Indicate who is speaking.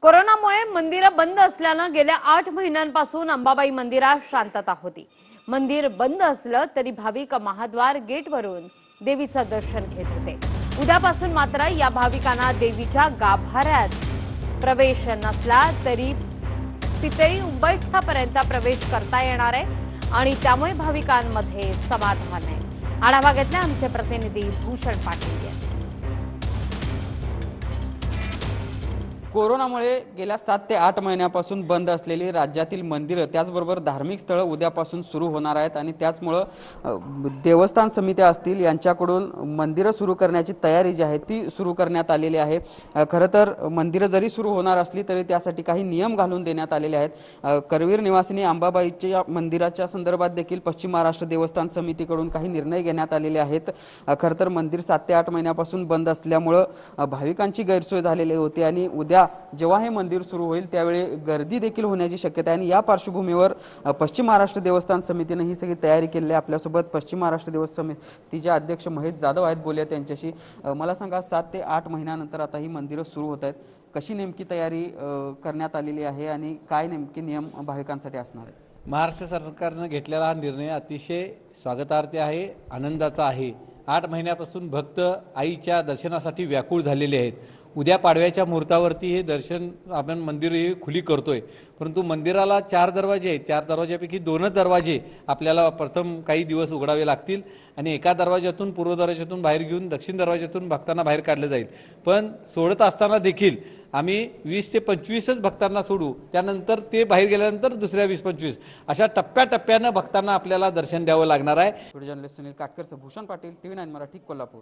Speaker 1: कोरोनामुळे मंदिरं बंद असल्यानं गेल्या 8 महिन्यांपासून अंबाबाई मंदिरात शांतता होती। मंदिर बंद असलं तरी भाविक महाद्वार गेटवरून देवीचं दर्शन घेत होते। उद्यापासून मात्र या भाविकांना देवीच्या गाभाऱ्यात प्रवेश नसला तरी पितळी उंबरठ्यापर्यंत प्रवेश करता येणार आहे आणि त्यामुळे भाविकांमध्ये समाधान आहे। आढावा घेतला आमचे प्रतिनिधी भूषण पाटील यांनी।
Speaker 2: कोरोनामुळे गेल्या 7 ते 8 महिन्यापासून बंद असलेली राज्यातील मंदिरं त्याचबरोबर धार्मिक स्थळं उद्यापासून सुरू होणार आहेत आणि त्याचमुळे देवस्थान समित्या असतील यांच्याकडून मंदिरं सुरू करण्याची तयारी जी आहे ती सुरू करण्यात आलेली आहे। खरं तर मंदिरं जरी सुरू होणार असली तरी त्यासाठी काही नियम घालून देण्यात आलेले आहेत। करवीर निवासिनी अंबाबाईच्या मंदिराच्या संदर्भात देखील पश्चिम महाराष्ट्र देवस्थान समितीकडून काही निर्णय घेण्यात आलेले आहेत। खरं तर मंदिर 7 ते 8 महिन्यापासून बंद असल्यामुळे भाविकांची गैरसोय झालेली होती आणि उद्या जेव्हा हे मंदिर सुरू होईल त्यावेळी गर्दी देखील होण्याची शक्यता आहे आणि या पार्श्वभूमीवर पश्चिम महाराष्ट्र देवस्थान समितीने ही सगळी तयारी केली आहे। आपल्यासोबत पश्चिम महाराष्ट्र देवस्थान समितीचे अध्यक्ष महेश जाधव आहेत, बोलूया त्यांच्याशी। मला सांगा, 7 ते 8 महिन्यानंतर आता ही मंदिरं सुरू होत आहेत, कशी नेमकी तयारी करण्यात आलेली आहे आणि काय नेमके नियम भाविकांसाठी असणार आहेत?
Speaker 3: महाराष्ट्र सरकारने घेतलेला हा निर्णय अतिशय स्वागतार्ह आहे, आनंदाचा आहे। 8 महिन्यापासून भक्त आईच्या दर्शनासाठी व्याकुळ झालेले आहेत। उद्या पाडव्याच्या मुहूर्तावरती हे दर्शन आपण मंदिर ही खुली करतोय, परंतु मंदिराला 4 दरवाजे आहेत। 4 दरवाजापैकी 2च दरवाजे आपल्याला प्रथम काही दिवस उघडावे लागतील आणि एका दरवाज्यातून पूर्व दरवाज्यातून बाहेर घेऊन दक्षिण दरवाज्यातून भक्तांना बाहेर काढले जाईल। पण सोडत असताना देखील आम्ही 20 ते 25च भक्तांना सोडू, त्यानंतर ते बाहेर गेल्यानंतर दुसऱ्या 20-25 अशा टप्प्याटप्प्यानं भक्तांना आपल्याला दर्शन द्यावं लागणार आहे।
Speaker 2: Journalist Sunil Katkar, Bhushan Patil, TV9 Marathi, Kolhapur.